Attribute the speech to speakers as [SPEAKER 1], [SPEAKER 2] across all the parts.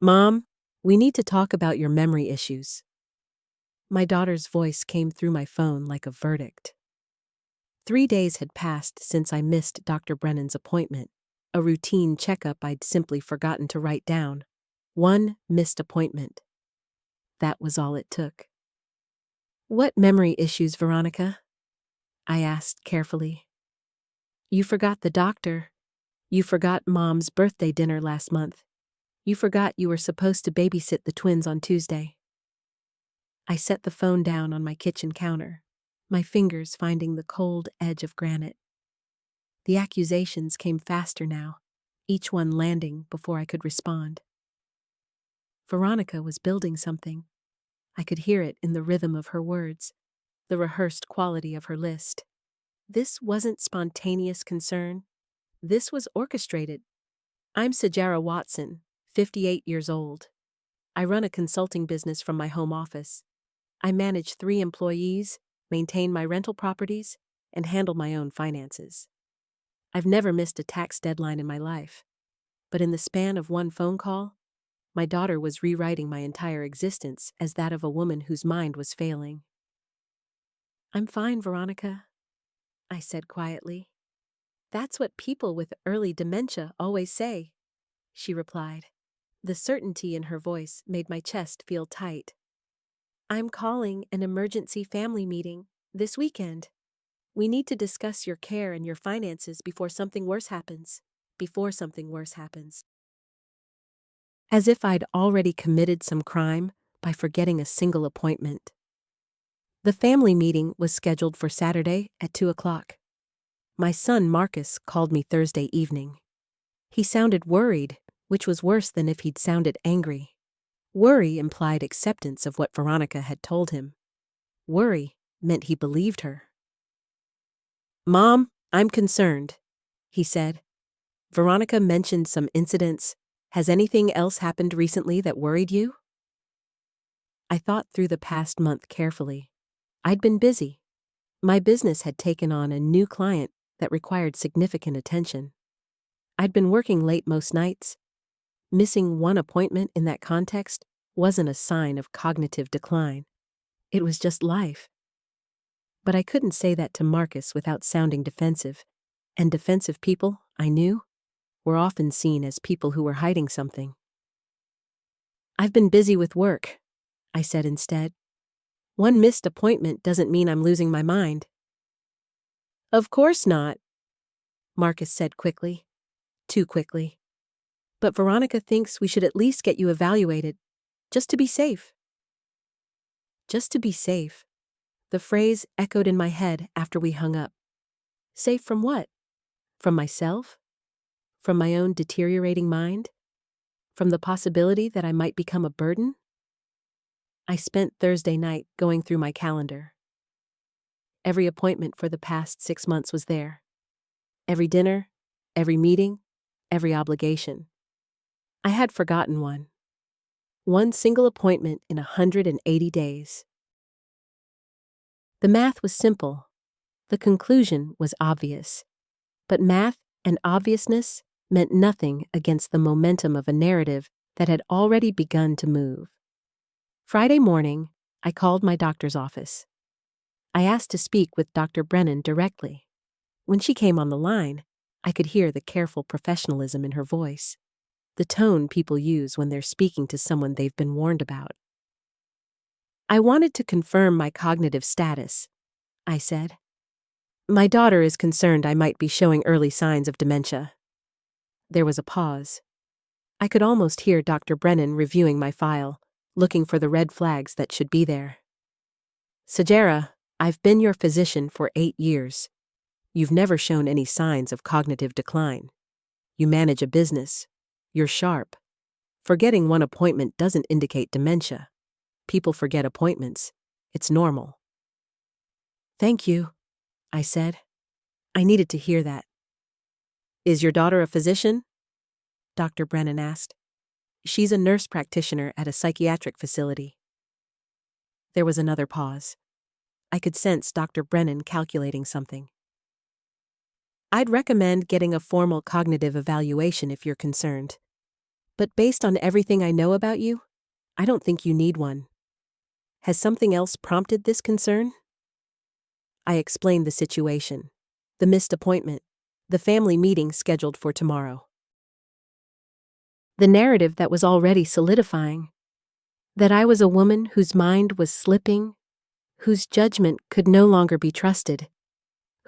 [SPEAKER 1] Mom, we need to talk about your memory issues. My daughter's voice came through my phone like a verdict. 3 days had passed since I missed Dr. Brennan's appointment, a routine checkup I'd simply forgotten to write down. One missed appointment. That was all it took. What memory issues, Veronica? I asked carefully. You forgot the doctor. You forgot Mom's birthday dinner last month. You forgot you were supposed to babysit the twins on Tuesday. I set the phone down on my kitchen counter, my fingers finding the cold edge of granite. The accusations came faster now, each one landing before I could respond. Veronica was building something. I could hear it in the rhythm of her words, the rehearsed quality of her list. This wasn't spontaneous concern. This was orchestrated. I'm Sajara Watson, 58 years old. I run a consulting business from my home office. I manage 3 employees, maintain my rental properties, and handle my own finances. I've never missed a tax deadline in my life, but in the span of one phone call, my daughter was rewriting my entire existence as that of a woman whose mind was failing. I'm fine, Veronica, I said quietly. That's what people with early dementia always say, she replied. The certainty in her voice made my chest feel tight. I'm calling an emergency family meeting this weekend. We need to discuss your care and your finances before something worse happens. As if I'd already committed some crime by forgetting a single appointment. The family meeting was scheduled for Saturday at 2 o'clock. My son Marcus called me Thursday evening. He sounded worried, which was worse than if he'd sounded angry. Worry implied acceptance of what Veronica had told him. Worry meant he believed her. Mom, I'm concerned, he said. Veronica mentioned some incidents. Has anything else happened recently that worried you? I thought through the past month carefully. I'd been busy. My business had taken on a new client that required significant attention. I'd been working late most nights. Missing one appointment in that context wasn't a sign of cognitive decline. It was just life. But I couldn't say that to Marcus without sounding defensive, and defensive people, I knew, were often seen as people who were hiding something. I've been busy with work, I said instead. One missed appointment doesn't mean I'm losing my mind. Of course not, Marcus said quickly. Too quickly. But Veronica thinks we should at least get you evaluated, just to be safe. Just to be safe. The phrase echoed in my head after we hung up. Safe from what? From myself? From my own deteriorating mind? From the possibility that I might become a burden? I spent Thursday night going through my calendar. Every appointment for the past 6 months was there. Every dinner, every meeting, every obligation. I had forgotten one. One single appointment in 180 days. The math was simple. The conclusion was obvious. But math and obviousness meant nothing against the momentum of a narrative that had already begun to move. Friday morning, I called my doctor's office. I asked to speak with Dr. Brennan directly. When she came on the line, I could hear the careful professionalism in her voice, the tone people use when they're speaking to someone they've been warned about. I wanted to confirm my cognitive status, I said. My daughter is concerned I might be showing early signs of dementia. There was a pause. I could almost hear Dr. Brennan reviewing my file, looking for the red flags that should be there. Sajara, I've been your physician for 8 years. You've never shown any signs of cognitive decline. You manage a business. You're sharp. Forgetting one appointment doesn't indicate dementia. People forget appointments. It's normal. Thank you, I said. I needed to hear that. Is your daughter a physician? Dr. Brennan asked. She's a nurse practitioner at a psychiatric facility. There was another pause. I could sense Dr. Brennan calculating something. I'd recommend getting a formal cognitive evaluation if you're concerned. But based on everything I know about you, I don't think you need one. Has something else prompted this concern? I explained the situation. The missed appointment. The family meeting scheduled for tomorrow. The narrative that was already solidifying. That I was a woman whose mind was slipping, whose judgment could no longer be trusted,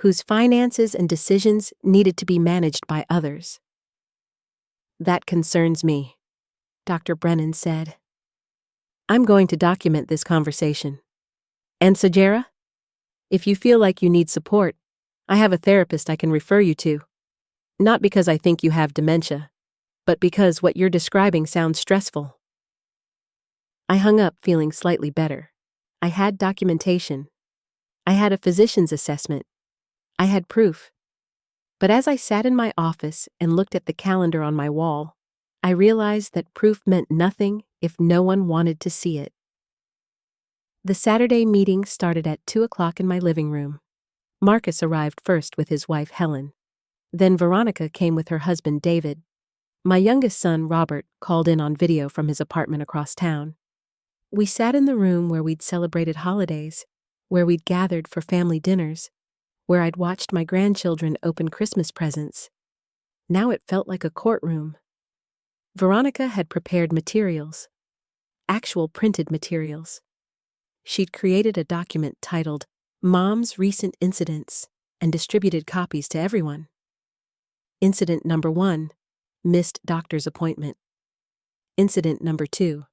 [SPEAKER 1] whose finances and decisions needed to be managed by others. That concerns me, Dr. Brennan said. I'm going to document this conversation. And Sajara? If you feel like you need support, I have a therapist I can refer you to. Not because I think you have dementia, but because what you're describing sounds stressful. I hung up feeling slightly better. I had documentation. I had a physician's assessment. I had proof. But as I sat in my office and looked at the calendar on my wall, I realized that proof meant nothing if no one wanted to see it. The Saturday meeting started at 2 o'clock in my living room. Marcus arrived first with his wife Helen. Then Veronica came with her husband David. My youngest son Robert called in on video from his apartment across town. We sat in the room where we'd celebrated holidays, where we'd gathered for family dinners, where I'd watched my grandchildren open Christmas presents. Now it felt like a courtroom. Veronica had prepared materials, actual printed materials. She'd created a document titled Mom's Recent Incidents and distributed copies to everyone. Incident number 1, missed doctor's appointment. Incident number 2,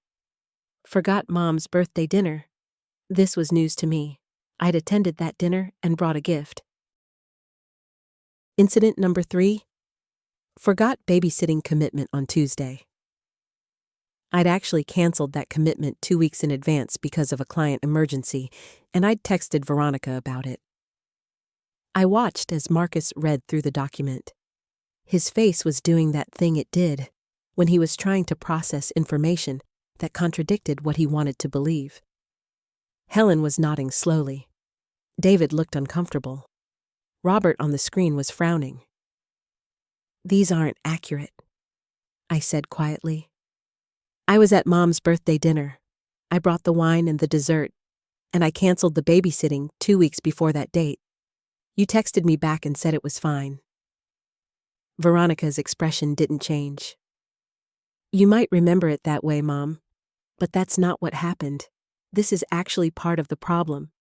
[SPEAKER 1] forgot Mom's birthday dinner. This was news to me. I'd attended that dinner and brought a gift. Incident number 3, forgot babysitting commitment on Tuesday. I'd actually canceled that commitment 2 weeks in advance because of a client emergency, and I'd texted Veronica about it. I watched as Marcus read through the document. His face was doing that thing it did when he was trying to process information that contradicted what he wanted to believe. Helen was nodding slowly. David looked uncomfortable. Robert on the screen was frowning. These aren't accurate, I said quietly. I was at Mom's birthday dinner. I brought the wine and the dessert, and I canceled the babysitting 2 weeks before that date. You texted me back and said it was fine. Veronica's expression didn't change. You might remember it that way, Mom, but that's not what happened. This is actually part of the problem.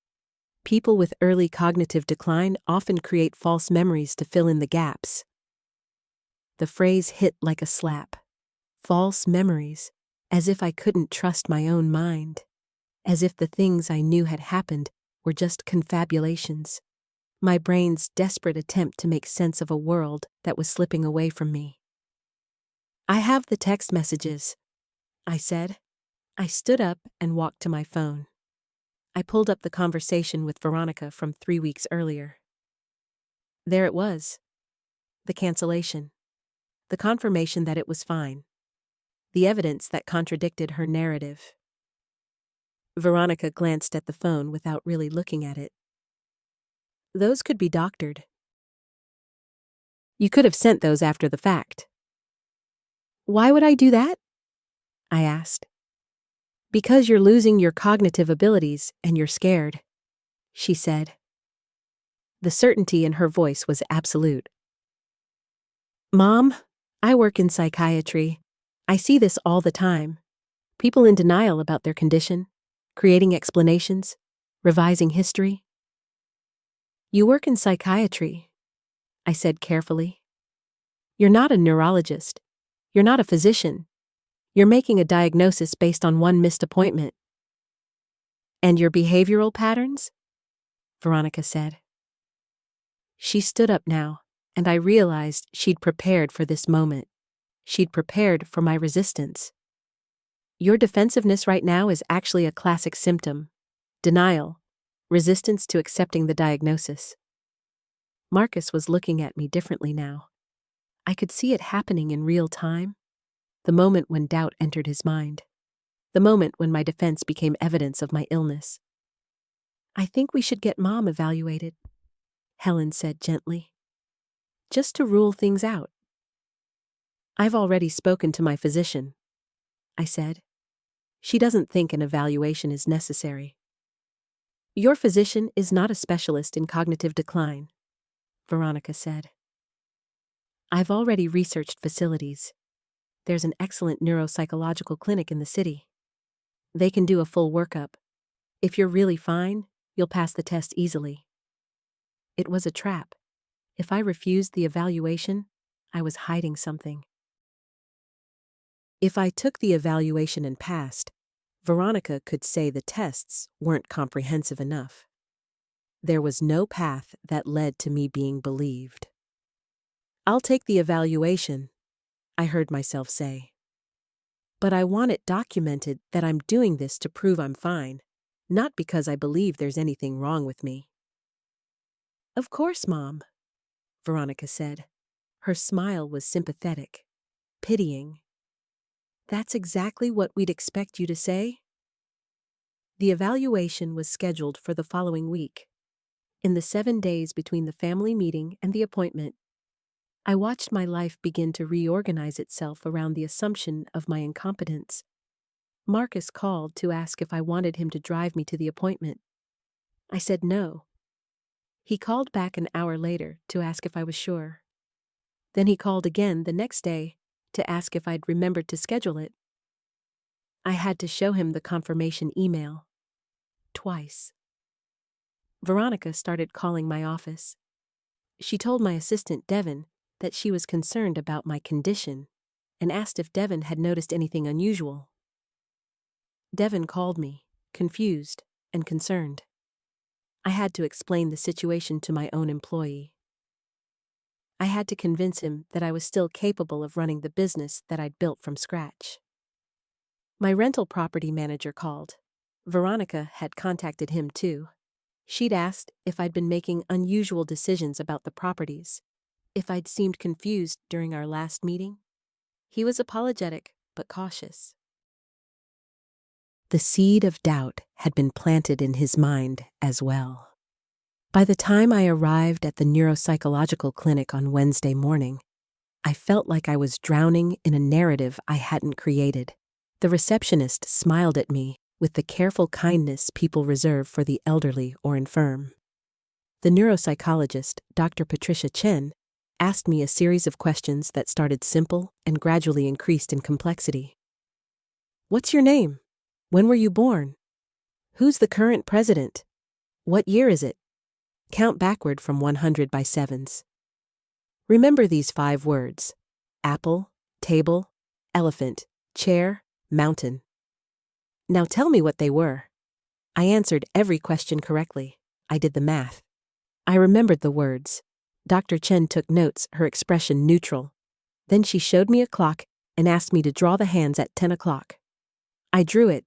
[SPEAKER 1] People with early cognitive decline often create false memories to fill in the gaps. The phrase hit like a slap. False memories. As if I couldn't trust my own mind. As if the things I knew had happened were just confabulations. My brain's desperate attempt to make sense of a world that was slipping away from me. I have the text messages, I said. I stood up and walked to my phone. I pulled up the conversation with Veronica from 3 weeks earlier. There it was. The cancellation. The confirmation that it was fine. The evidence that contradicted her narrative. Veronica glanced at the phone without really looking at it. Those could be doctored. You could have sent those after the fact. Why would I do that? I asked. Because you're losing your cognitive abilities and you're scared, she said. The certainty in her voice was absolute. Mom, I work in psychiatry. I see this all the time. People in denial about their condition, creating explanations, revising history. You work in psychiatry, I said carefully. You're not a neurologist. You're not a physician. You're making a diagnosis based on one missed appointment. And your behavioral patterns? Veronica said. She stood up now, and I realized she'd prepared for this moment. She'd prepared for my resistance. Your defensiveness right now is actually a classic symptom. Denial. Resistance to accepting the diagnosis. Marcus was looking at me differently now. I could see it happening in real time. The moment when doubt entered his mind. The moment when my defense became evidence of my illness. I think we should get Mom evaluated, Helen said gently. Just to rule things out. I've already spoken to my physician, I said. She doesn't think an evaluation is necessary. Your physician is not a specialist in cognitive decline, Veronica said. I've already researched facilities. There's an excellent neuropsychological clinic in the city. They can do a full workup. If you're really fine, you'll pass the test easily. It was a trap. If I refused the evaluation, I was hiding something. If I took the evaluation and passed, Veronica could say the tests weren't comprehensive enough. There was no path that led to me being believed. I'll take the evaluation, I heard myself say. But I want it documented that I'm doing this to prove I'm fine, not because I believe there's anything wrong with me. Of course, Mom, Veronica said. Her smile was sympathetic, pitying. That's exactly what we'd expect you to say. The evaluation was scheduled for the following week. In the 7 days between the family meeting and the appointment, I watched my life begin to reorganize itself around the assumption of my incompetence. Marcus called to ask if I wanted him to drive me to the appointment. I said no. He called back an hour later to ask if I was sure. Then he called again the next day to ask if I'd remembered to schedule it. I had to show him the confirmation email. Twice. Veronica started calling my office. She told my assistant, Devin, that she was concerned about my condition and asked if Devin had noticed anything unusual. Devin called me, confused and concerned. I had to explain the situation to my own employee. I had to convince him that I was still capable of running the business that I'd built from scratch. My rental property manager called. Veronica had contacted him too. She'd asked if I'd been making unusual decisions about the properties, if I'd seemed confused during our last meeting. He was apologetic, but cautious. The seed of doubt had been planted in his mind as well. By the time I arrived at the neuropsychological clinic on Wednesday morning, I felt like I was drowning in a narrative I hadn't created. The receptionist smiled at me with the careful kindness people reserve for the elderly or infirm. The neuropsychologist, Dr. Patricia Chen, asked me a series of questions that started simple and gradually increased in complexity. What's your name? When were you born? Who's the current president? What year is it? Count backward from 100 by sevens. Remember these 5 words: apple, table, elephant, chair, mountain. Now tell me what they were. I answered every question correctly. I did the math. I remembered the words. Dr. Chen took notes, her expression neutral. Then she showed me a clock and asked me to draw the hands at 10 o'clock. I drew it.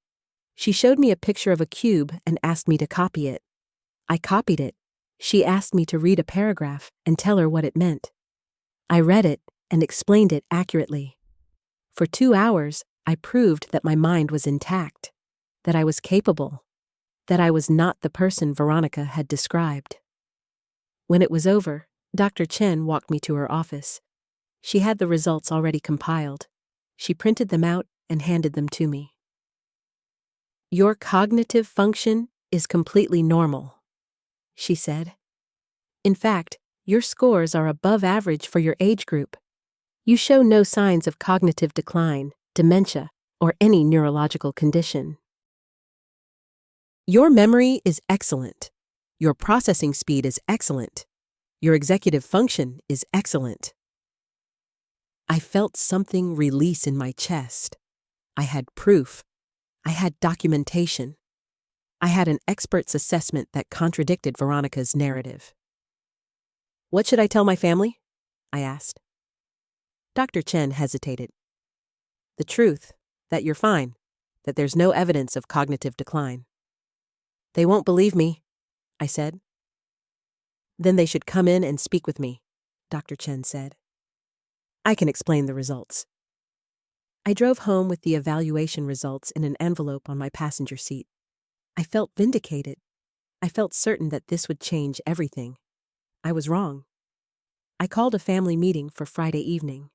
[SPEAKER 1] She showed me a picture of a cube and asked me to copy it. I copied it. She asked me to read a paragraph and tell her what it meant. I read it and explained it accurately. For 2 hours, I proved that my mind was intact, that I was capable, that I was not the person Veronica had described. When it was over, Dr. Chen walked me to her office. She had the results already compiled. She printed them out and handed them to me. Your cognitive function is completely normal, she said. In fact, your scores are above average for your age group. You show no signs of cognitive decline, dementia, or any neurological condition. Your memory is excellent. Your processing speed is excellent. Your executive function is excellent. I felt something release in my chest. I had proof. I had documentation. I had an expert's assessment that contradicted Veronica's narrative. What should I tell my family? I asked. Dr. Chen hesitated. The truth, that you're fine, that there's no evidence of cognitive decline. They won't believe me, I said. Then they should come in and speak with me, Dr. Chen said. I can explain the results. I drove home with the evaluation results in an envelope on my passenger seat. I felt vindicated. I felt certain that this would change everything. I was wrong. I called a family meeting for Friday evening.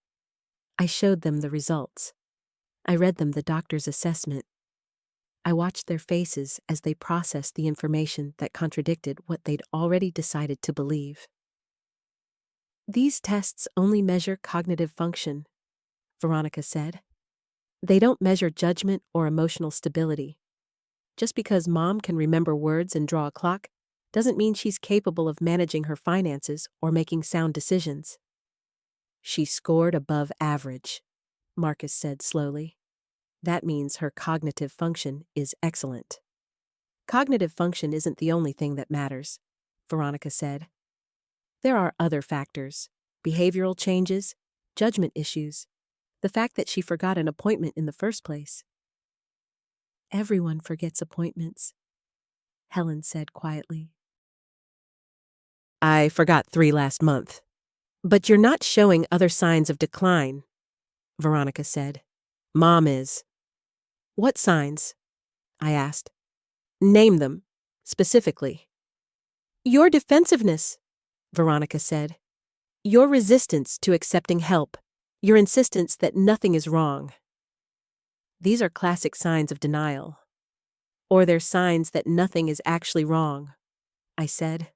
[SPEAKER 1] I showed them the results. I read them the doctor's assessment. I watched their faces as they processed the information that contradicted what they'd already decided to believe. These tests only measure cognitive function, Veronica said. They don't measure judgment or emotional stability. Just because Mom can remember words and draw a clock doesn't mean she's capable of managing her finances or making sound decisions. She scored above average, Marcus said slowly. That means her cognitive function is excellent. Cognitive function isn't the only thing that matters, Veronica said. There are other factors: behavioral changes, judgment issues, the fact that she forgot an appointment in the first place. Everyone forgets appointments, Helen said quietly. I forgot 3 last month. But you're not showing other signs of decline, Veronica said. Mom is. What signs? I asked. Name them, specifically. Your defensiveness, Veronica said. Your resistance to accepting help. Your insistence that nothing is wrong. These are classic signs of denial. Or they're signs that nothing is actually wrong, I said.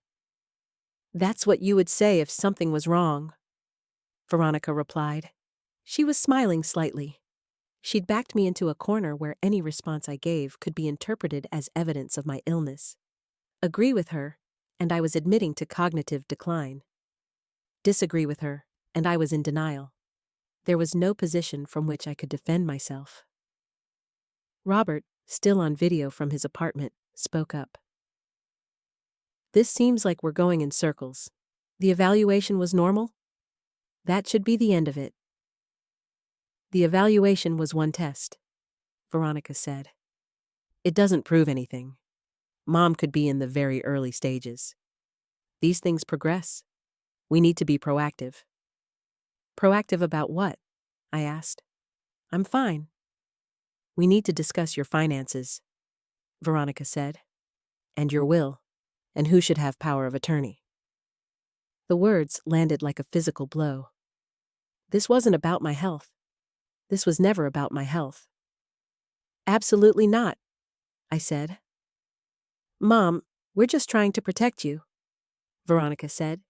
[SPEAKER 1] That's what you would say if something was wrong, Veronica replied. She was smiling slightly. She'd backed me into a corner where any response I gave could be interpreted as evidence of my illness. Agree with her, and I was admitting to cognitive decline. Disagree with her, and I was in denial. There was no position from which I could defend myself. Robert, still on video from his apartment, spoke up. This seems like we're going in circles. The evaluation was normal? That should be the end of it. The evaluation was one test, Veronica said. It doesn't prove anything. Mom could be in the very early stages. These things progress. We need to be proactive. Proactive about what? I asked. I'm fine. We need to discuss your finances, Veronica said. And your will, and who should have power of attorney. The words landed like a physical blow. This wasn't about my health. This was never about my health. Absolutely not, I said. Mom, we're just trying to protect you, Veronica said.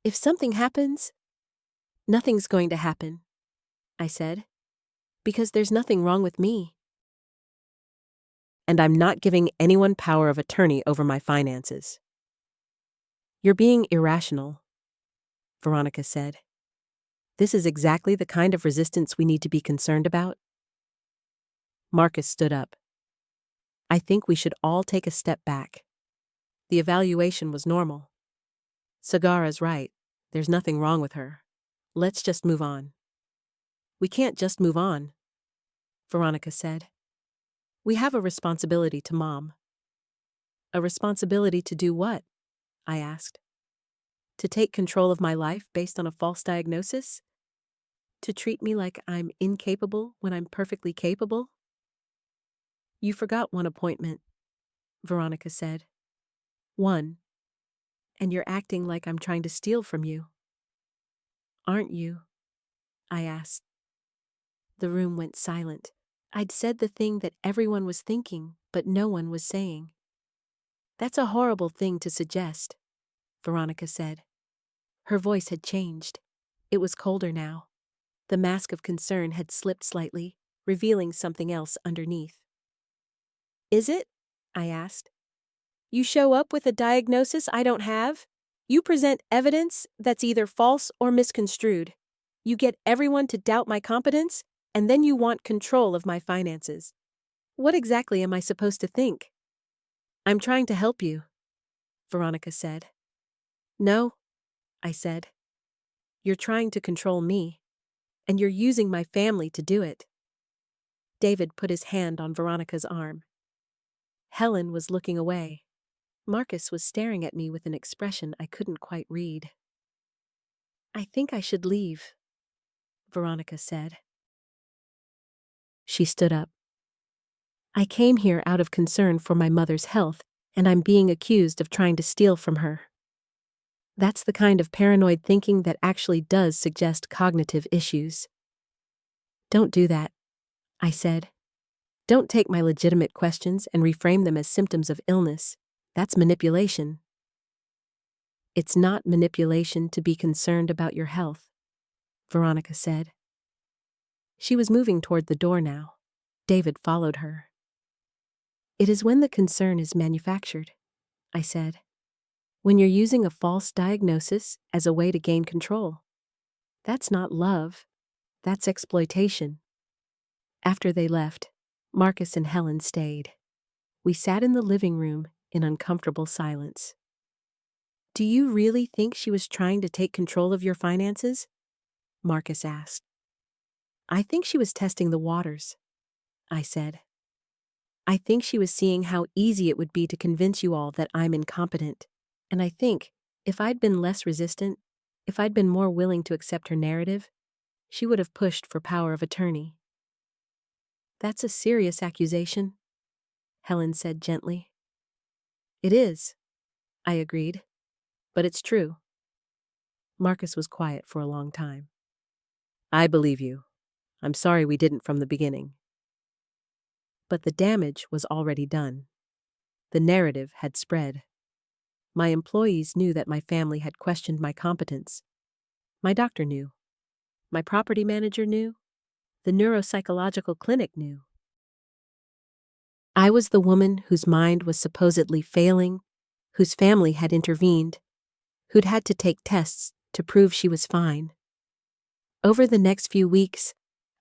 [SPEAKER 1] If something happens, nothing's going to happen, I said, because there's nothing wrong with me. And I'm not giving anyone power of attorney over my finances. You're being irrational, Veronica said. This is exactly the kind of resistance we need to be concerned about. Marcus stood up. I think we should all take a step back. The evaluation was normal. Sagara's right. There's nothing wrong with her. Let's just move on. We can't just move on, Veronica said. We have a responsibility to Mom. A responsibility to do what? I asked. To take control of my life based on a false diagnosis? To treat me like I'm incapable when I'm perfectly capable? You forgot one appointment, Veronica said. One. And you're acting like I'm trying to steal from you. Aren't you? I asked. The room went silent. I'd said the thing that everyone was thinking, but no one was saying. That's a horrible thing to suggest, Veronica said. Her voice had changed. It was colder now. The mask of concern had slipped slightly, revealing something else underneath. Is it? I asked. You show up with a diagnosis I don't have? You present evidence that's either false or misconstrued. You get everyone to doubt my competence, and then you want control of my finances. What exactly am I supposed to think? I'm trying to help you, Veronica said. No, I said. You're trying to control me, and you're using my family to do it. David put his hand on Veronica's arm. Helen was looking away. Marcus was staring at me with an expression I couldn't quite read. I think I should leave, Veronica said. She stood up. I came here out of concern for my mother's health, and I'm being accused of trying to steal from her. That's the kind of paranoid thinking that actually does suggest cognitive issues. Don't do that, I said. Don't take my legitimate questions and reframe them as symptoms of illness. That's manipulation. It's not manipulation to be concerned about your health, Veronica said. She was moving toward the door now. David followed her. It is when the concern is manufactured, I said. When you're using a false diagnosis as a way to gain control. That's not love. That's exploitation. After they left, Marcus and Helen stayed. We sat in the living room in uncomfortable silence. Do you really think she was trying to take control of your finances? Marcus asked. I think she was testing the waters, I said. I think she was seeing how easy it would be to convince you all that I'm incompetent. And I think, if I'd been less resistant, if I'd been more willing to accept her narrative, she would have pushed for power of attorney. That's a serious accusation, Helen said gently. It is, I agreed. But it's true. Marcus was quiet for a long time. I believe you. I'm sorry we didn't from the beginning. But the damage was already done. The narrative had spread. My employees knew that my family had questioned my competence. My doctor knew. My property manager knew. The neuropsychological clinic knew. I was the woman whose mind was supposedly failing, whose family had intervened, who'd had to take tests to prove she was fine. Over the next few weeks,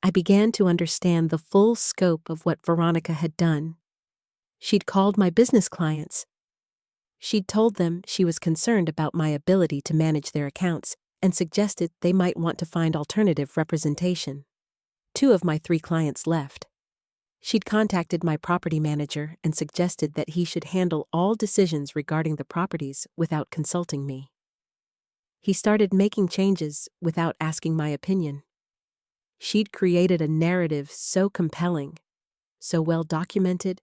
[SPEAKER 1] I began to understand the full scope of what Veronica had done. She'd called my business clients. She'd told them she was concerned about my ability to manage their accounts and suggested they might want to find alternative representation. 2 of my 3 clients left. She'd contacted my property manager and suggested that he should handle all decisions regarding the properties without consulting me. He started making changes without asking my opinion. She'd created a narrative so compelling, so well documented,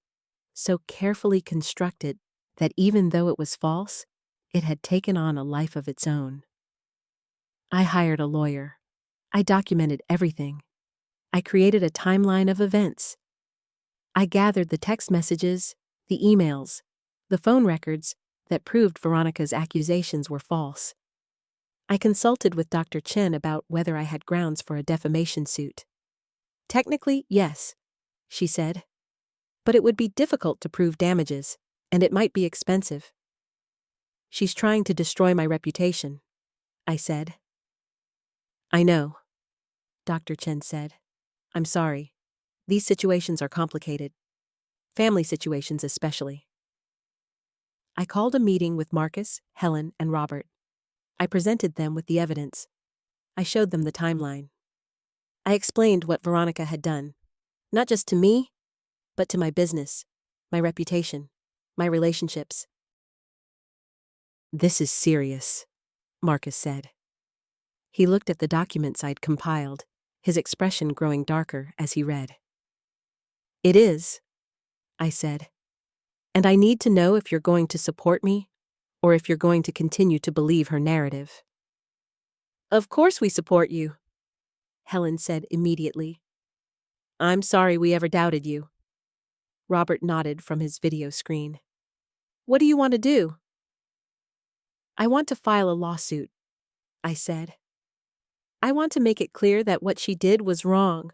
[SPEAKER 1] so carefully constructed that even though it was false, it had taken on a life of its own. I hired a lawyer. I documented everything. I created a timeline of events. I gathered the text messages, the emails, the phone records that proved Veronica's accusations were false. I consulted with Dr. Chen about whether I had grounds for a defamation suit. Technically, yes, she said. But it would be difficult to prove damages, and it might be expensive. She's trying to destroy my reputation, I said. I know, Dr. Chen said. I'm sorry. These situations are complicated. Family situations especially. I called a meeting with Marcus, Helen, and Robert. I presented them with the evidence. I showed them the timeline. I explained what Veronica had done, not just to me, but to my business, my reputation, my relationships. This is serious, Marcus said. He looked at the documents I'd compiled, his expression growing darker as he read. It is, I said. And I need to know if you're going to support me, or if you're going to continue to believe her narrative. Of course we support you, Helen said immediately. I'm sorry we ever doubted you. Robert nodded from his video screen. What do you want to do? I want to file a lawsuit, I said. I want to make it clear that what she did was wrong,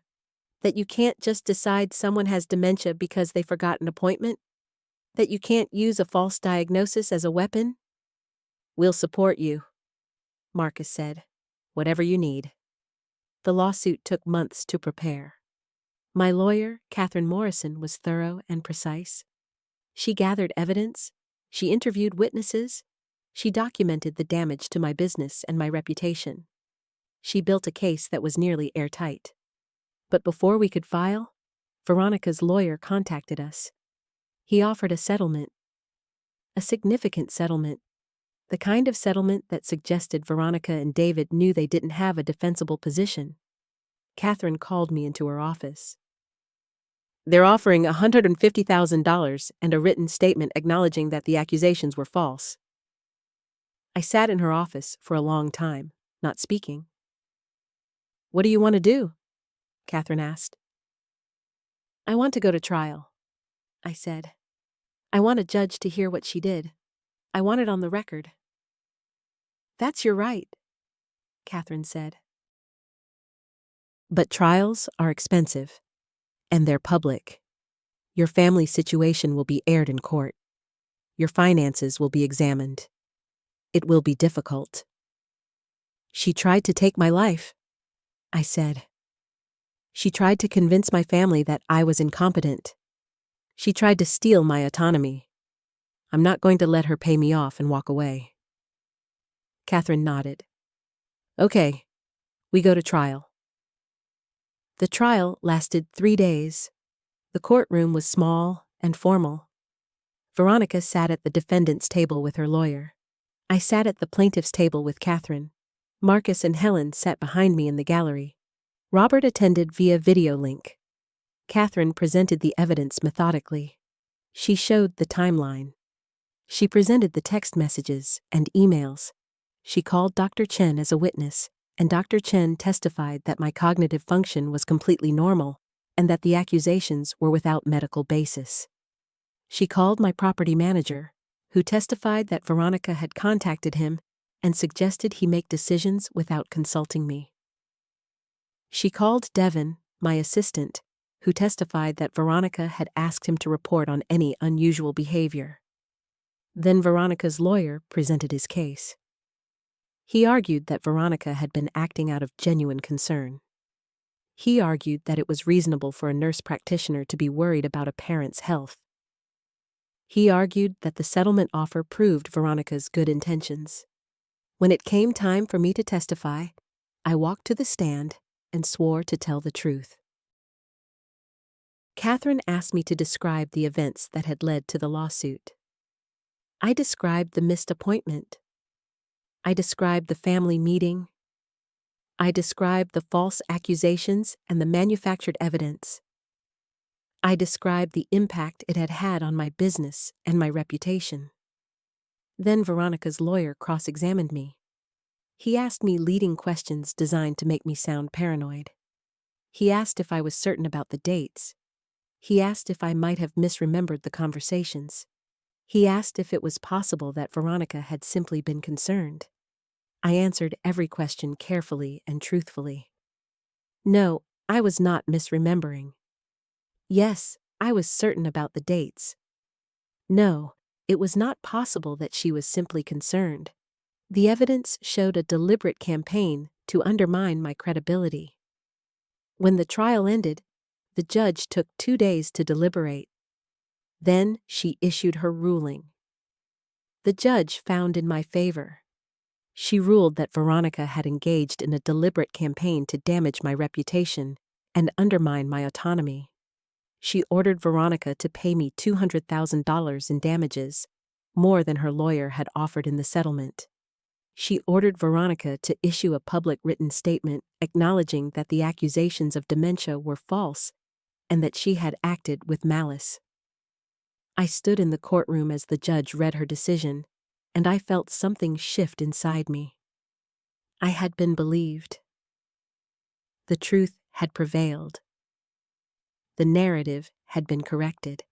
[SPEAKER 1] that you can't just decide someone has dementia because they forgot an appointment, that you can't use a false diagnosis as a weapon. We'll support you, Marcus said. Whatever you need. The lawsuit took months to prepare. My lawyer, Catherine Morrison, was thorough and precise. She gathered evidence, she interviewed witnesses, she documented the damage to my business and my reputation. She built a case that was nearly airtight. But before we could file, Veronica's lawyer contacted us. He offered a settlement. A significant settlement. The kind of settlement that suggested Veronica and David knew they didn't have a defensible position. Catherine called me into her office. They're offering $150,000 and a written statement acknowledging that the accusations were false. I sat in her office for a long time, not speaking. What do you want to do? Catherine asked. I want to go to trial, I said. I want a judge to hear what she did. I want it on the record. That's your right, Catherine said. But trials are expensive, and they're public. Your family situation will be aired in court. Your finances will be examined. It will be difficult. She tried to take my life, I said. She tried to convince my family that I was incompetent. She tried to steal my autonomy. I'm not going to let her pay me off and walk away. Catherine nodded. Okay, we go to trial. The trial lasted 3 days. The courtroom was small and formal. Veronica sat at the defendant's table with her lawyer. I sat at the plaintiff's table with Catherine. Marcus and Helen sat behind me in the gallery. Robert attended via video link. Catherine presented the evidence methodically. She showed the timeline. She presented the text messages and emails. She called Dr. Chen as a witness, and Dr. Chen testified that my cognitive function was completely normal and that the accusations were without medical basis. She called my property manager, who testified that Veronica had contacted him and suggested he make decisions without consulting me. She called Devin, my assistant, who testified that Veronica had asked him to report on any unusual behavior. Then Veronica's lawyer presented his case. He argued that Veronica had been acting out of genuine concern. He argued that it was reasonable for a nurse practitioner to be worried about a parent's health. He argued that the settlement offer proved Veronica's good intentions. When it came time for me to testify, I walked to the stand and swore to tell the truth. Catherine asked me to describe the events that had led to the lawsuit. I described the missed appointment. I described the family meeting. I described the false accusations and the manufactured evidence. I described the impact it had had on my business and my reputation. Then Veronica's lawyer cross-examined me. He asked me leading questions designed to make me sound paranoid. He asked if I was certain about the dates. He asked if I might have misremembered the conversations. He asked if it was possible that Veronica had simply been concerned. I answered every question carefully and truthfully. No, I was not misremembering. Yes, I was certain about the dates. No, it was not possible that she was simply concerned. The evidence showed a deliberate campaign to undermine my credibility. When the trial ended, the judge took 2 days to deliberate. Then she issued her ruling. The judge found in my favor. She ruled that Veronica had engaged in a deliberate campaign to damage my reputation and undermine my autonomy. She ordered Veronica to pay me $200,000 in damages, more than her lawyer had offered in the settlement. She ordered Veronica to issue a public written statement acknowledging that the accusations of dementia were false and that she had acted with malice. I stood in the courtroom as the judge read her decision, and I felt something shift inside me. I had been believed. The truth had prevailed. The narrative had been corrected.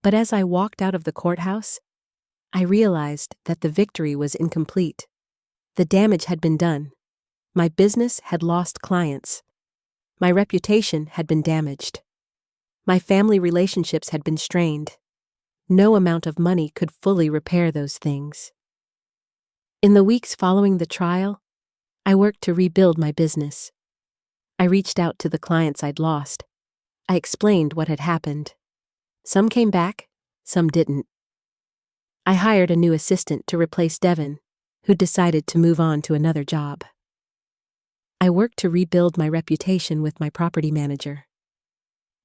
[SPEAKER 1] But as I walked out of the courthouse, I realized that the victory was incomplete. The damage had been done. My business had lost clients. My reputation had been damaged. My family relationships had been strained. No amount of money could fully repair those things. In the weeks following the trial, I worked to rebuild my business. I reached out to the clients I'd lost. I explained what had happened. Some came back, some didn't. I hired a new assistant to replace Devin, who decided to move on to another job. I worked to rebuild my reputation with my property manager.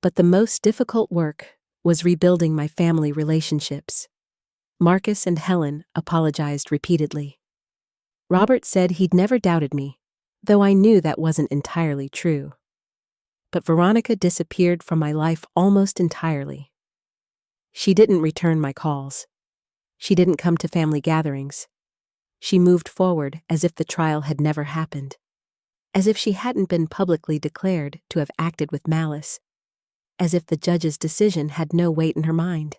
[SPEAKER 1] But the most difficult work was rebuilding my family relationships. Marcus and Helen apologized repeatedly. Robert said he'd never doubted me, though I knew that wasn't entirely true. But Veronica disappeared from my life almost entirely. She didn't return my calls. She didn't come to family gatherings. She moved forward as if the trial had never happened. as if she hadn't been publicly declared to have acted with malice, as if the judge's decision had no weight in her mind.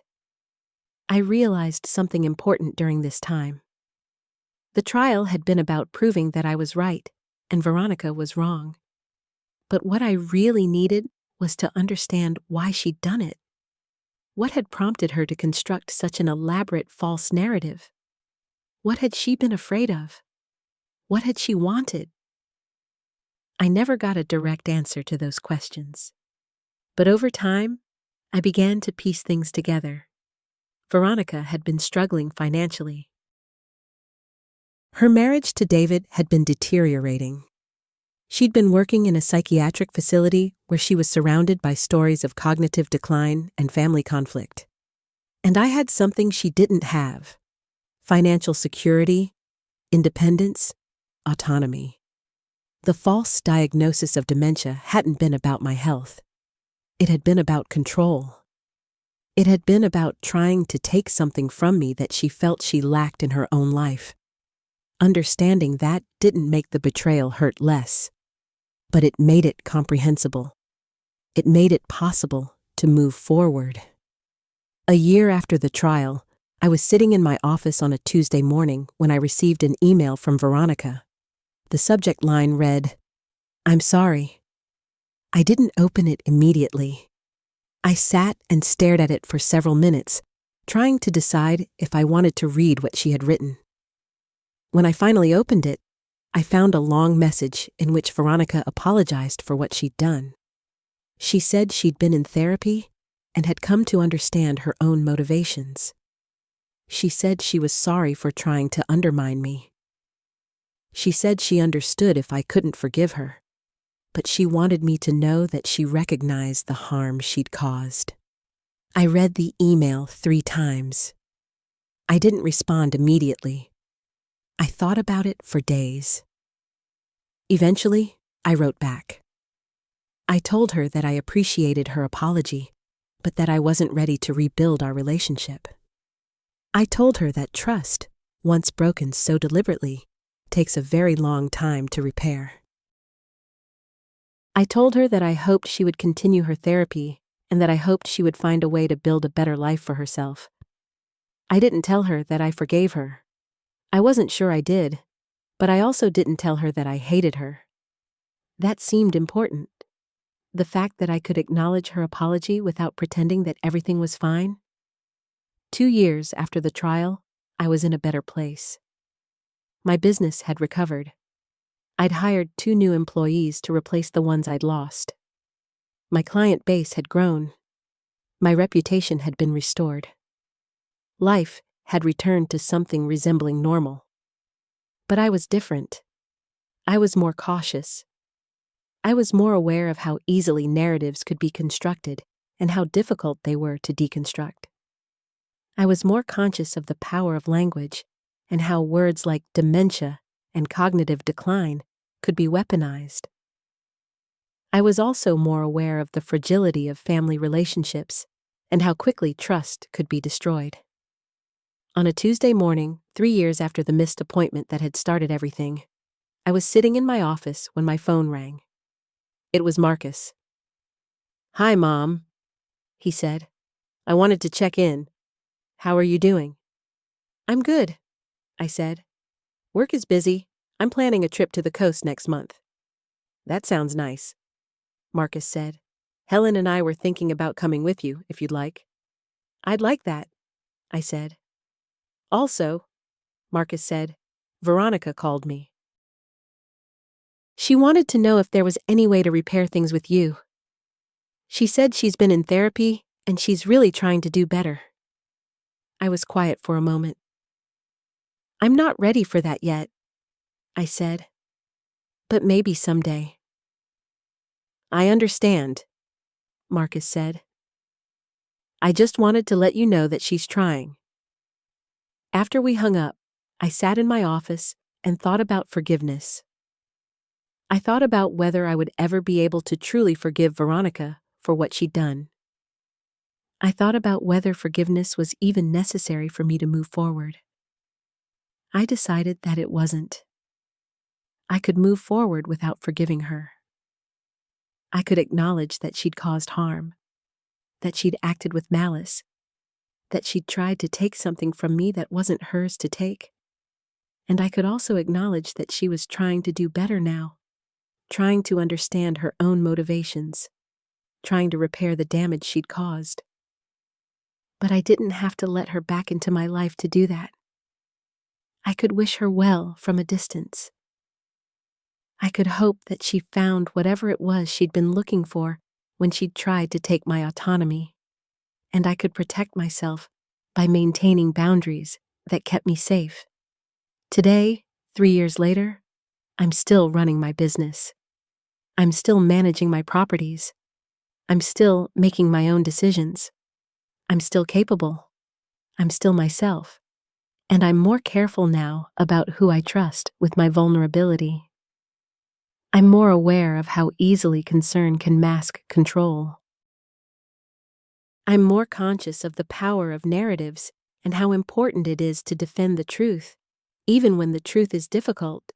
[SPEAKER 1] I realized something important during this time. The trial had been about proving that I was right and Veronica was wrong. But what I really needed was to understand why she'd done it. What had prompted her to construct such an elaborate false narrative? What had she been afraid of? What had she wanted? I never got a direct answer to those questions. But over time, I began to piece things together. Veronica had been struggling financially. Her marriage to David had been deteriorating. She'd been working in a psychiatric facility where she was surrounded by stories of cognitive decline and family conflict. And I had something she didn't have: financial security, independence, autonomy. The false diagnosis of dementia hadn't been about my health. It had been about control. It had been about trying to take something from me that she felt she lacked in her own life. Understanding that didn't make the betrayal hurt less, but it made it comprehensible. It made it possible to move forward. A year after the trial, I was sitting in my office on a Tuesday morning when I received an email from Veronica. The subject line read, "I'm sorry." I didn't open it immediately. I sat and stared at it for several minutes, trying to decide if I wanted to read what she had written. When I finally opened it, I found a long message in which Veronica apologized for what she'd done. She said she'd been in therapy and had come to understand her own motivations. She said she was sorry for trying to undermine me. She said she understood if I couldn't forgive her, but she wanted me to know that she recognized the harm she'd caused. I read the email 3 times. I didn't respond immediately. I thought about it for days. Eventually, I wrote back. I told her that I appreciated her apology, but that I wasn't ready to rebuild our relationship. I told her that trust, once broken so deliberately, takes a very long time to repair. I told her that I hoped she would continue her therapy and that I hoped she would find a way to build a better life for herself. I didn't tell her that I forgave her. I wasn't sure I did, but I also didn't tell her that I hated her. That seemed important. The fact that I could acknowledge her apology without pretending that everything was fine. 2 years after the trial, I was in a better place. My business had recovered. I'd hired 2 new employees to replace the ones I'd lost. My client base had grown. My reputation had been restored. Life had returned to something resembling normal. But I was different. I was more cautious. I was more aware of how easily narratives could be constructed and how difficult they were to deconstruct. I was more conscious of the power of language and how words like dementia and cognitive decline could be weaponized. I was also more aware of the fragility of family relationships and how quickly trust could be destroyed. On a Tuesday morning, 3 years after the missed appointment that had started everything, I was sitting in my office when my phone rang. It was Marcus. "Hi, Mom," he said. "I wanted to check in. How are you doing?" "I'm good," I said. "Work is busy. I'm planning a trip to the coast next month." "That sounds nice," Marcus said. "Helen and I were thinking about coming with you, if you'd like." "I'd like that," I said. "Also," Marcus said, "Veronica called me. She wanted to know if there was any way to repair things with you. She said she's been in therapy and she's really trying to do better." I was quiet for a moment. "I'm not ready for that yet," I said. "But maybe someday." "I understand," Marcus said. "I just wanted to let you know that she's trying." After we hung up, I sat in my office and thought about forgiveness. I thought about whether I would ever be able to truly forgive Veronica for what she'd done. I thought about whether forgiveness was even necessary for me to move forward. I decided that it wasn't. I could move forward without forgiving her. I could acknowledge that she'd caused harm, that she'd acted with malice, that she'd tried to take something from me that wasn't hers to take. And I could also acknowledge that she was trying to do better now, trying to understand her own motivations, trying to repair the damage she'd caused. But I didn't have to let her back into my life to do that. I could wish her well from a distance. I could hope that she found whatever it was she'd been looking for when she'd tried to take my autonomy. And I could protect myself by maintaining boundaries that kept me safe. Today, 3 years later, I'm still running my business. I'm still managing my properties. I'm still making my own decisions. I'm still capable. I'm still myself. And I'm more careful now about who I trust with my vulnerability. I'm more aware of how easily concern can mask control. I'm more conscious of the power of narratives and how important it is to defend the truth, even when the truth is difficult.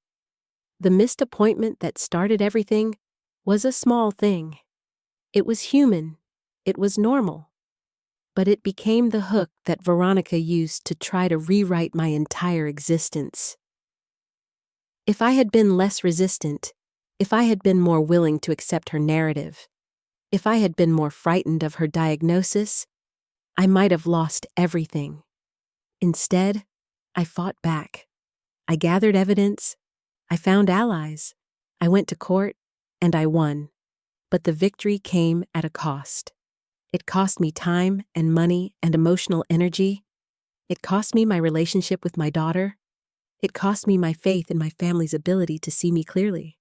[SPEAKER 1] The missed appointment that started everything was a small thing. It was human. It was normal. But it became the hook that Veronica used to try to rewrite my entire existence. If I had been less resistant, if I had been more willing to accept her narrative, if I had been more frightened of her diagnosis, I might have lost everything. Instead, I fought back. I gathered evidence. I found allies. I went to court, and I won. But the victory came at a cost. It cost me time and money and emotional energy. It cost me my relationship with my daughter. It cost me my faith in my family's ability to see me clearly.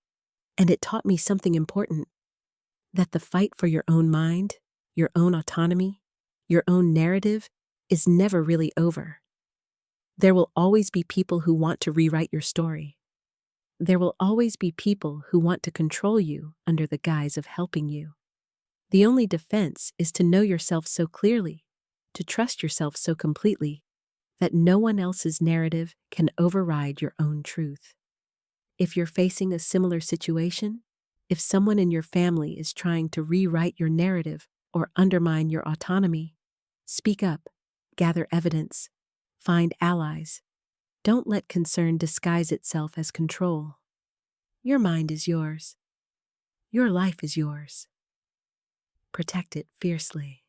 [SPEAKER 1] And it taught me something important, that the fight for your own mind, your own autonomy, your own narrative is never really over. There will always be people who want to rewrite your story. There will always be people who want to control you under the guise of helping you. The only defense is to know yourself so clearly, to trust yourself so completely, that no one else's narrative can override your own truth. If you're facing a similar situation, if someone in your family is trying to rewrite your narrative or undermine your autonomy, speak up, gather evidence, find allies. Don't let concern disguise itself as control. Your mind is yours. Your life is yours. Protect it fiercely.